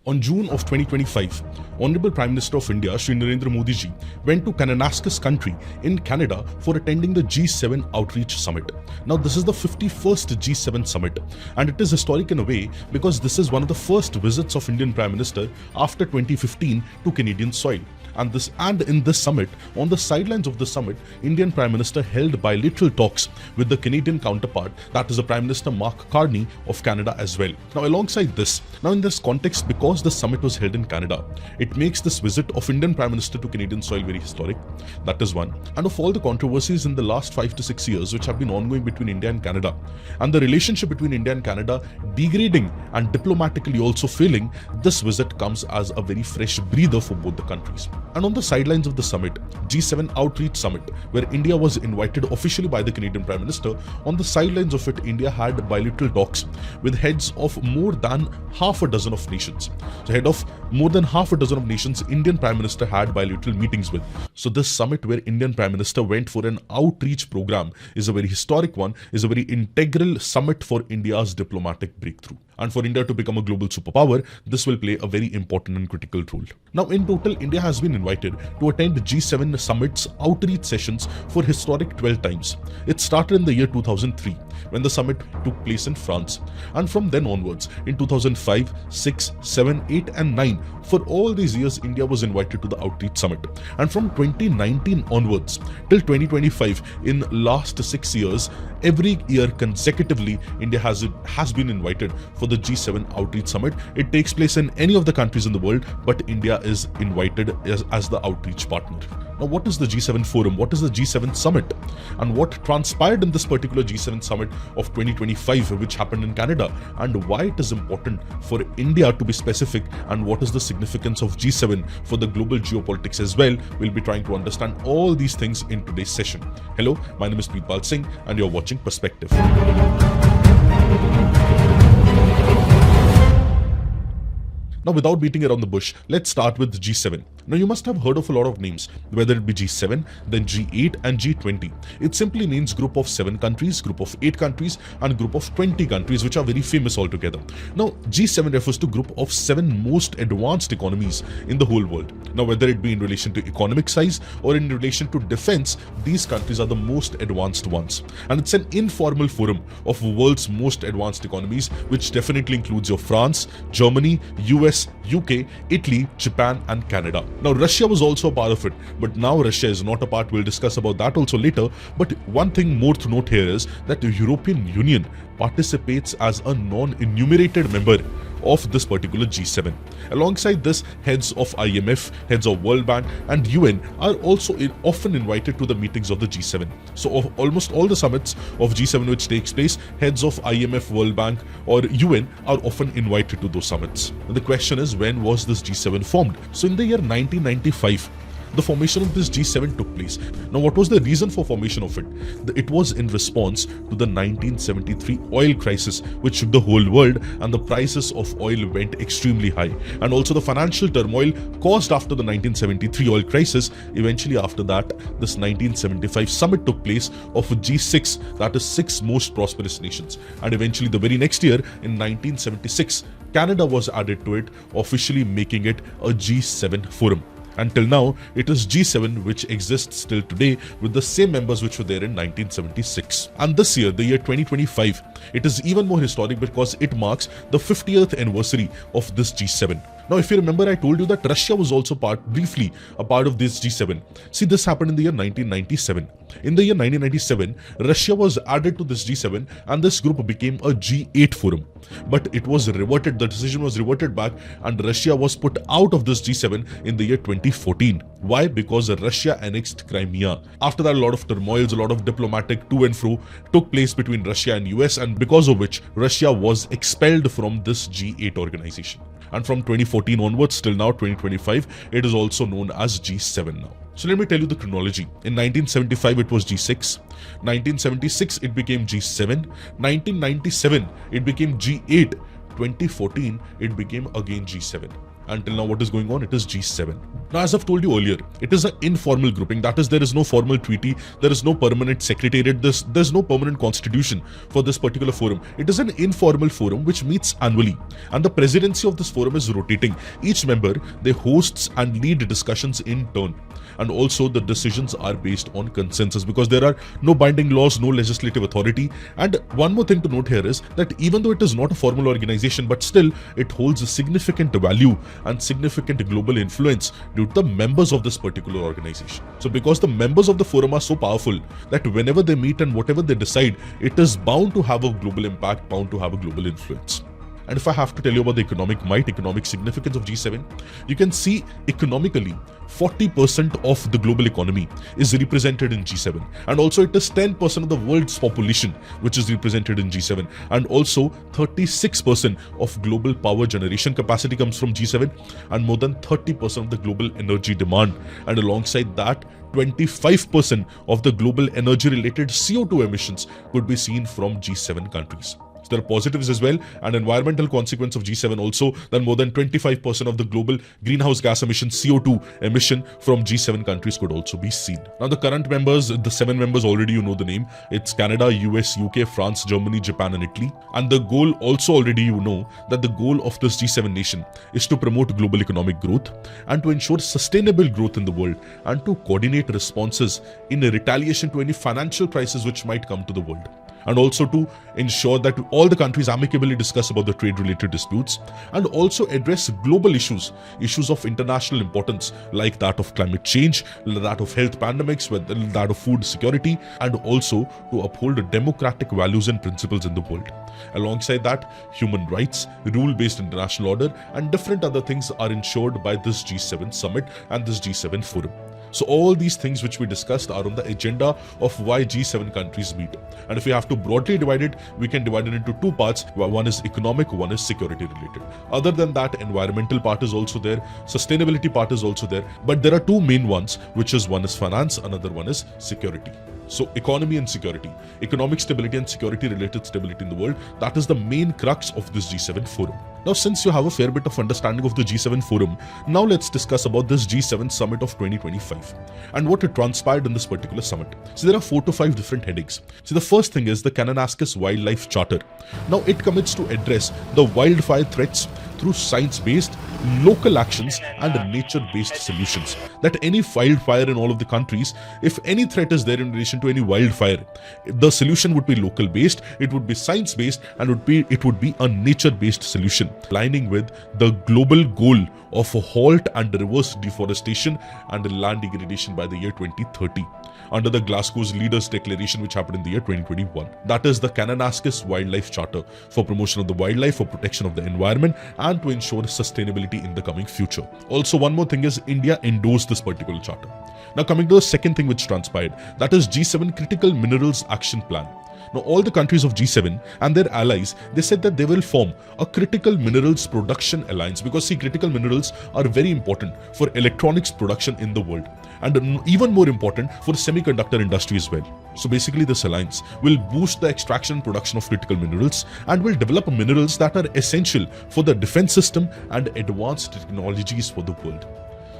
On June of 2025, Honorable Prime Minister of India, Shri Narendra Modi ji, went to Kananaskis country in Canada for attending the G7 Outreach Summit. Now, this is the 51st G7 Summit, and it is historic in a way because this is one of the first visits of Indian Prime Minister after 2015 to Canadian soil. And in this summit, on the sidelines of the summit, Indian Prime Minister held bilateral talks with the Canadian counterpart, that is the Prime Minister Mark Carney of Canada as well. Now, alongside this, in this context, because the summit was held in Canada, it makes this visit of Indian Prime Minister to Canadian soil very historic. That is one. And of all the controversies in the last 5 to 6 years which have been ongoing between India and Canada, and the relationship between India and Canada degrading and diplomatically also failing, this visit comes as a very fresh breather for both the countries. And on the sidelines of the summit, G7 Outreach Summit, where India was invited officially by the Canadian Prime Minister, on the sidelines of it, India had bilateral talks with heads of more than half a dozen of nations. So head of more than half a dozen of nations, Indian Prime Minister had bilateral meetings with. So this summit where Indian Prime Minister went for an outreach program is a very historic one, is a very integral summit for India's diplomatic breakthrough. And for India to become a global superpower, this will play a very important and critical role. Now, in total, India has been invited to attend G7 Summit's outreach sessions for historic 12 times. It started in the year 2003, when the summit took place in France. And from then onwards, in 2005, 6, 7, 8 and 9, for all these years, India was invited to the outreach summit. And from 2019 onwards, till 2025, in last 6 years, every year consecutively, India has been invited for the G7 Outreach Summit. It takes place in any of the countries in the world, but India is invited as the outreach partner. Now, what is the G7 Forum? What is the G7 Summit? And what transpired in this particular G7 Summit of 2025, which happened in Canada? And why it is important for India to be specific? And what is the significance of G7 for the global geopolitics as well? We'll be trying to understand all these things in today's session. Hello, my name is Preetpal Singh and you're watching Perspective. Now, without beating around the bush, let's start with G7. Now, you must have heard of a lot of names, whether it be G7, then G8 and G20. It simply means group of 7 countries, group of 8 countries and group of 20 countries, which are very famous altogether. Now, G7 refers to group of 7 most advanced economies in the whole world. Now, whether it be in relation to economic size or in relation to defense, these countries are the most advanced ones. And it's an informal forum of world's most advanced economies, which definitely includes your France, Germany, US, UK, Italy, Japan and Canada. Now, Russia was also a part of it, but now Russia is not a part. We'll discuss about that also later. But one thing more to note here is that the European Union participates as a non-enumerated member of this particular G7. Alongside this, heads of IMF, heads of World Bank and UN are also often invited to the meetings of the G7. So of almost all the summits of G7 which takes place, heads of IMF, World Bank or UN are often invited to those summits. And the question is, when was this G7 formed? So in the year 1995, the formation of this G7 took place. Now, what was the reason for formation of it? It was in response to the 1973 oil crisis, which shook the whole world, and the prices of oil went extremely high. And also the financial turmoil caused after the 1973 oil crisis. Eventually after that, this 1975 summit took place of G6, that is 6 most prosperous nations. And eventually the very next year, in 1976, Canada was added to it, officially making it a G7 forum. Until now, it is G7 which exists till today with the same members which were there in 1976. And this year, the year 2025, it is even more historic because it marks the 50th anniversary of this G7. Now, if you remember, I told you that Russia was also briefly a part of this G7. See, this happened in the year 1997. In the year 1997, Russia was added to this G7 and this group became a G8 forum. But it was reverted, the decision was reverted back and Russia was put out of this G7 in the year 2014. Why? Because Russia annexed Crimea. After that, a lot of turmoils, a lot of diplomatic to and fro took place between Russia and US, and because of which Russia was expelled from this G8 organization. And from 2014 onwards till now 2025, it is also known as G7 now. So let me tell you the chronology. In 1975, it was G6. 1976, it became G7. 1997, it became G8. 2014, it became again G7. Until now, what is going on? It is G7. Now, as I've told you earlier, it is an informal grouping. That is, there is no formal treaty, there is no permanent secretariat, there's no permanent constitution for this particular forum. It is an informal forum which meets annually, and the presidency of this forum is rotating. Each member, they hosts and lead discussions in turn. And also the decisions are based on consensus because there are no binding laws, no legislative authority. And one more thing to note here is that even though it is not a formal organization, but still it holds a significant value and significant global influence due to the members of this particular organization. So because the members of the forum are so powerful that whenever they meet and whatever they decide, it is bound to have a global impact, bound to have a global influence. And if I have to tell you about the economic might, economic significance of G7, you can see economically 40% of the global economy is represented in G7. And also it is 10% of the world's population which is represented in G7. And also 36% of global power generation capacity comes from G7 and more than 30% of the global energy demand. And alongside that, 25% of the global energy related CO2 emissions could be seen from G7 countries. There are positives as well, and environmental consequence of G7 also, that more than 25% of the global greenhouse gas emission CO2 emission from G7 countries could also be seen. Now the current members, the 7 members, already you know the name. It's Canada, US, UK, France, Germany, Japan and Italy. And the goal also already you know that the goal of this G7 nation is to promote global economic growth and to ensure sustainable growth in the world and to coordinate responses in retaliation to any financial crisis which might come to the world. And also to ensure that all the countries amicably discuss about the trade-related disputes and also address global issues of international importance like that of climate change, that of health pandemics, that of food security, and also to uphold democratic values and principles in the world. Alongside that, human rights, rule-based international order, and different other things are ensured by this G7 summit and this G7 forum. So all these things which we discussed are on the agenda of why G7 countries meet. And if we have to broadly divide it, we can divide it into 2 parts. One is economic, one is security related. Other than that, environmental part is also there, sustainability part is also there. But there are 2 main ones, which is one is finance, another one is security. So economy and security, economic stability and security related stability in the world, that is the main crux of this G7 forum. Now, since you have a fair bit of understanding of the G7 forum, now let's discuss about this G7 summit of 2025 and what it transpired in this particular summit. So there are 4 to 5 different headings. So the first thing is the Kananaskis Wildlife Charter. Now it commits to address the wildfire threats through science-based, local actions and nature-based solutions. That any wildfire in all of the countries, if any threat is there in relation to any wildfire, the solution would be local-based, it would be science-based, and it would be a nature-based solution, aligning with the global goal of a halt and reverse deforestation and land degradation by the year 2030. Under the Glasgow's Leaders Declaration which happened in the year 2021. That is the Kananaskis Wildlife Charter for promotion of the wildlife, for protection of the environment and to ensure sustainability in the coming future. Also, one more thing is India endorsed this particular charter. Now coming to the second thing which transpired, that is G7 Critical Minerals Action Plan. Now all the countries of G7 and their allies, they said that they will form a critical minerals production alliance because see, critical minerals are very important for electronics production in the world and even more important for semiconductor industry as well. So basically this alliance will boost the extraction and production of critical minerals and will develop minerals that are essential for the defense system and advanced technologies for the world.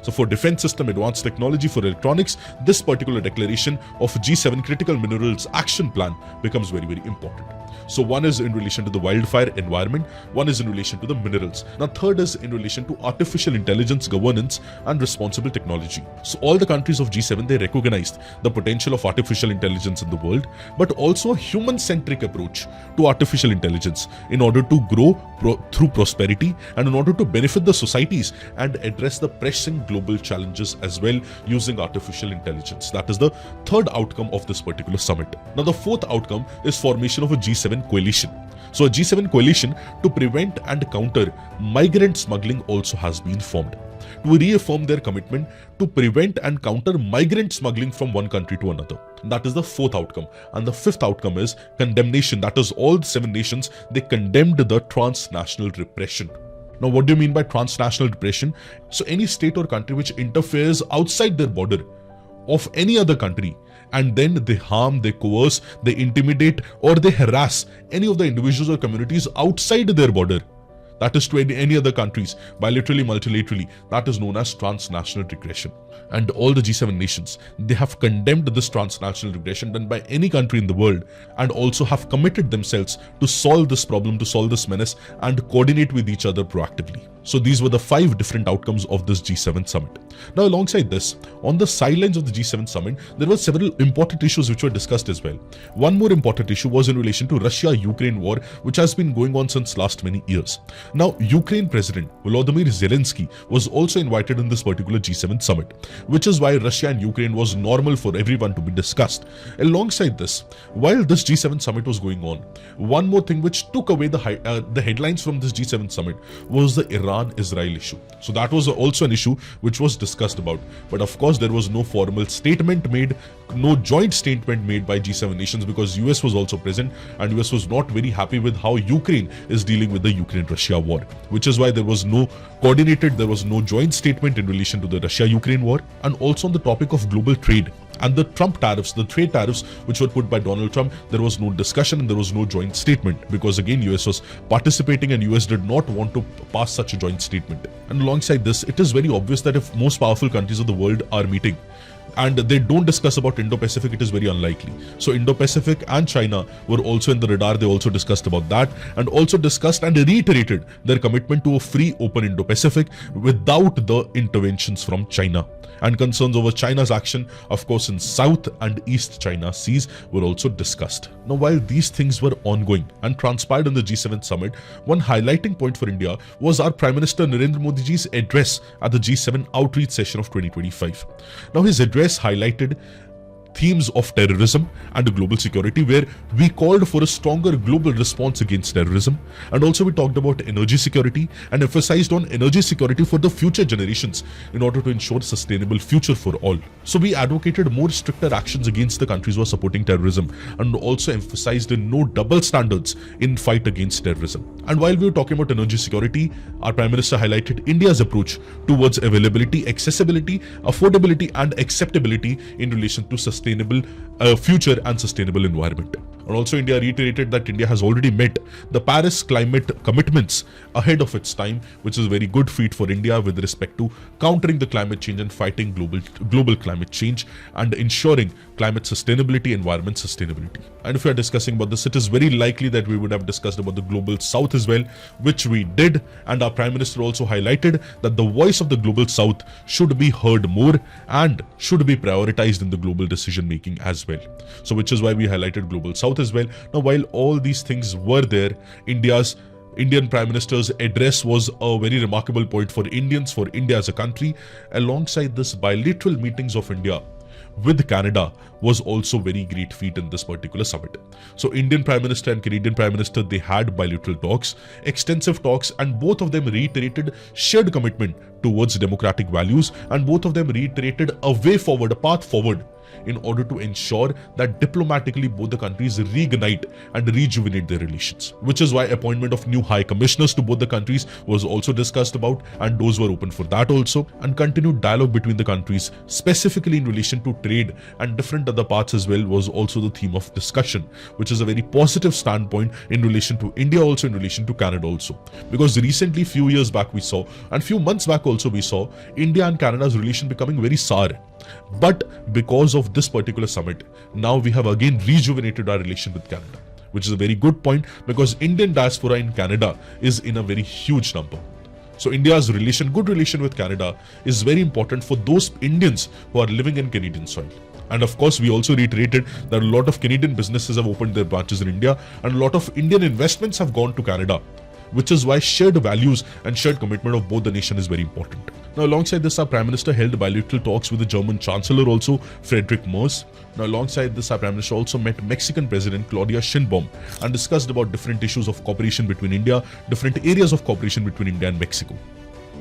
So for defense system, advanced technology, for electronics, this particular declaration of G7 Critical Minerals Action Plan becomes very, very important. So one is in relation to the wildfire environment, one is in relation to the minerals. Now third is in relation to artificial intelligence, governance and responsible technology. So all the countries of G7, they recognized the potential of artificial intelligence in the world, but also a human-centric approach to artificial intelligence in order to grow through prosperity and in order to benefit the societies and address the pressing global challenges as well using artificial intelligence. That is the third outcome of this particular summit. Now the fourth outcome is formation of a G7 coalition. So a G7 coalition to prevent and counter migrant smuggling also has been formed, to reaffirm their commitment to prevent and counter migrant smuggling from one country to another. That is the fourth outcome. And the fifth outcome is condemnation. That is all the 7 nations, they condemned the transnational repression. Now, what do you mean by transnational repression? So any state or country which interferes outside their border of any other country, and then they harm, they coerce, they intimidate, or they harass any of the individuals or communities outside their border. that is to any other countries, bilaterally, multilaterally, that is known as transnational regression. And all the G7 nations, they have condemned this transnational regression done by any country in the world, and also have committed themselves to solve this problem, to solve this menace, and coordinate with each other proactively. So these were the 5 different outcomes of this G7 summit. Now, alongside this, on the sidelines of the G7 summit, there were several important issues which were discussed as well. One more important issue was in relation to Russia-Ukraine war, which has been going on since last many years. Now, Ukraine President Volodymyr Zelensky was also invited in this particular G7 summit, which is why Russia and Ukraine was normal for everyone to be discussed. Alongside this, while this G7 summit was going on, one more thing which took away the headlines from this G7 summit was the Iran-Israel issue. So that was also an issue which was discussed about. But of course, there was no formal statement made, no joint statement made by G7 nations, because US was also present, and US was not very happy with how Ukraine is dealing with the Ukraine-Russia war, which is why there was no joint statement in relation to the Russia-Ukraine war. And also on the topic of global trade and the Trump tariffs, the trade tariffs which were put by Donald Trump, there was no discussion and there was no joint statement, because again US was participating and US did not want to pass such a joint statement. And alongside this, it is very obvious that if most powerful countries of the world are meeting and they don't discuss about Indo-Pacific, it is very unlikely. So Indo-Pacific and China were also in the radar. They also discussed about that, and also discussed and reiterated their commitment to a free, open Indo-Pacific without the interventions from China. And concerns over China's action, of course, in South and East China Seas were also discussed. Now, while these things were ongoing and transpired in the G7 summit, one highlighting point for India was our Prime Minister Narendra Modi's address at the G7 outreach session of 2025. Now, his address highlighted themes of terrorism and global security, where we called for a stronger global response against terrorism, and also we talked about energy security and emphasized on energy security for the future generations in order to ensure sustainable future for all. So we advocated more stricter actions against the countries who are supporting terrorism, and also emphasized no double standards in fight against terrorism. And while we were talking about energy security, our Prime Minister highlighted India's approach towards availability, accessibility, affordability and acceptability in relation to sustainable future and sustainable environment. And also India reiterated that India has already met the Paris climate commitments ahead of its time, which is a very good feat for India with respect to countering the climate change and fighting global climate change and ensuring climate sustainability, environment sustainability. And if we are discussing about this, it is very likely that we would have discussed about the global south as well, which we did. And our Prime Minister also highlighted that the voice of the global south should be heard more and should be prioritized in the global decision making as well. So which is why we highlighted global south as well. Now, while all these things were there, Indian Prime Minister's address was a very remarkable point for Indians, for India as a country. Alongside this, bilateral meetings of India with Canada was also very great feat in this particular summit. So Indian Prime Minister and Canadian Prime Minister, they had bilateral talks, extensive talks, and both of them reiterated shared commitment towards democratic values, and both of them reiterated a way forward, a path forward, in order to ensure that diplomatically both the countries reignite and rejuvenate their relations. Which is why appointment of new high commissioners to both the countries was also discussed about, and doors were open for that also. And continued dialogue between the countries, specifically in relation to trade and different other parts as well, was also the theme of discussion, which is a very positive standpoint in relation to India, also in relation to Canada also. Because recently, few years back we saw, and few months back also we saw, India and Canada's relation becoming very sour. But because of this particular summit, now we have again rejuvenated our relation with Canada, which is a very good point, because Indian diaspora in Canada is in a very huge number. So India's good relation with Canada is very important for those Indians who are living in Canadian soil. And of course, we also reiterated that a lot of Canadian businesses have opened their branches in India, and a lot of Indian investments have gone to Canada, which is why shared values and shared commitment of both the nation is very important. Now, alongside this, our Prime Minister held bilateral talks with the German Chancellor also, Friedrich Merz. Now, alongside this, our Prime Minister also met Mexican President Claudia Sheinbaum and discussed about different issues of cooperation between India, different areas of cooperation between India and Mexico.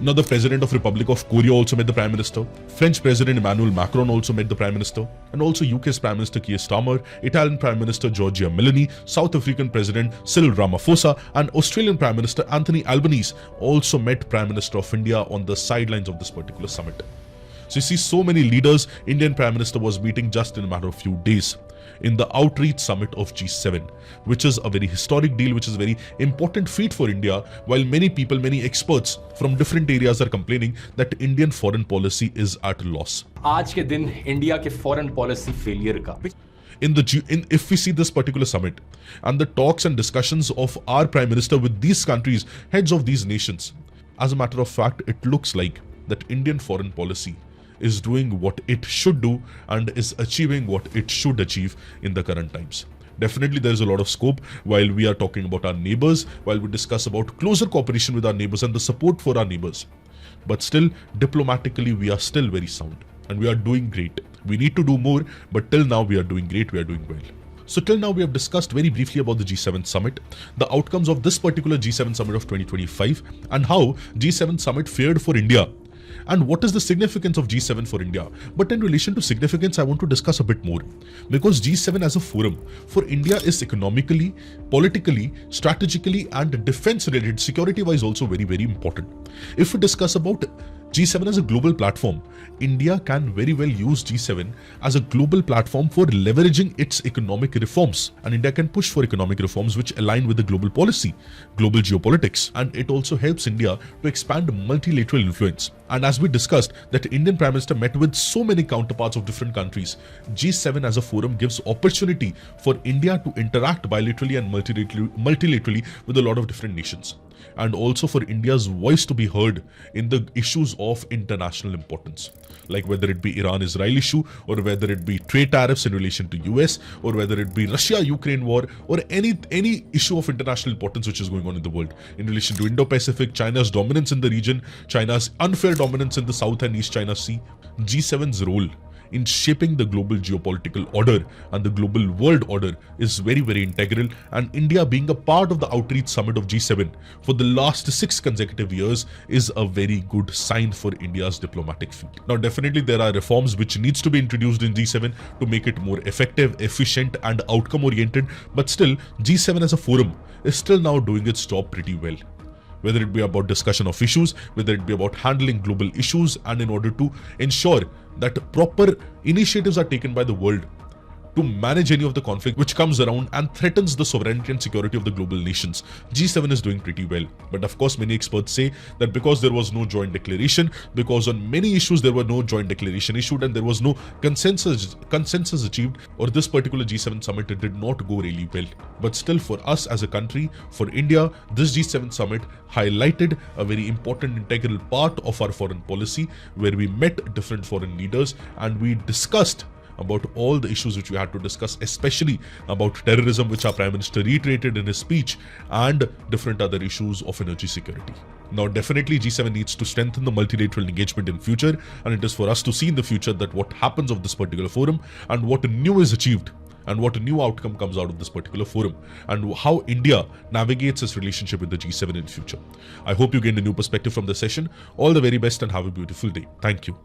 Now, the President of Republic of Korea also met the Prime Minister. French President Emmanuel Macron also met the Prime Minister. And also UK's Prime Minister Keir Starmer, Italian Prime Minister Giorgia Meloni, South African President Cyril Ramaphosa, and Australian Prime Minister Anthony Albanese also met Prime Minister of India on the sidelines of this particular summit. So you see, so many leaders Indian Prime Minister was meeting just in a matter of few days. in the outreach summit of G7, which is a very historic deal, which is a very important feat for India, while many people, many experts from different areas are complaining that Indian foreign policy is at loss. आज के दिन India के foreign policy failure का if we see this particular summit and the talks and discussions of our Prime Minister with these countries, heads of these nations, as a matter of fact, it looks like that Indian foreign policy is doing what it should do and is achieving what it should achieve in the current times. Definitely there is a lot of scope while we are talking about our neighbors, while we discuss about closer cooperation with our neighbors and the support for our neighbors. But still, diplomatically, we are still very sound and we are doing great. We need to do more, but till now we are doing great, we are doing well. So till now we have discussed very briefly about the G7 summit, the outcomes of this particular G7 summit of 2025 and how G7 summit fared for India and what is the significance of G7 for India. But in relation to significance, I want to discuss a bit more because G7 as a forum for India is economically, politically, strategically and defense related, security wise also very, very important. If we discuss about G7 as a global platform, India can very well use G7 as a global platform for leveraging its economic reforms, and India can push for economic reforms which align with the global policy, global geopolitics, and it also helps India to expand multilateral influence. And as we discussed that Indian Prime Minister met with so many counterparts of different countries, G7 as a forum gives opportunity for India to interact bilaterally and multilaterally with a lot of different nations, and also for India's voice to be heard in the issues of international importance, like whether it be Iran-Israel issue or whether it be trade tariffs in relation to US or whether it be Russia-Ukraine war or any issue of international importance which is going on in the world in relation to Indo-Pacific, China's dominance in the region, China's unfair dominance in the South and East China Sea. G7's role in shaping the global geopolitical order and the global world order is very, very integral, and India being a part of the outreach summit of G7 for the last 6 consecutive years is a very good sign for India's diplomatic feat. Now definitely there are reforms which needs to be introduced in G7 to make it more effective, efficient and outcome oriented, but still G7 as a forum is still now doing its job pretty well. Whether it be about discussion of issues, whether it be about handling global issues, and in order to ensure that proper initiatives are taken by the world to manage any of the conflict which comes around and threatens the sovereignty and security of the global nations. G7 is doing pretty well. But of course, many experts say that because there was no joint declaration, because on many issues there were no joint declaration issued and there was no consensus achieved, or this particular G7 summit did not go really well. But still, for us as a country, for India, this G7 summit highlighted a very important integral part of our foreign policy, where we met different foreign leaders and we discussed about all the issues which we had to discuss, especially about terrorism, which our Prime Minister reiterated in his speech, and different other issues of energy security. Now definitely G7 needs to strengthen the multilateral engagement in future, and it is for us to see in the future that what happens of this particular forum and what new is achieved and what a new outcome comes out of this particular forum and how India navigates its relationship with the G7 in future. I hope you gained a new perspective from the session. All the very best and have a beautiful day. Thank you.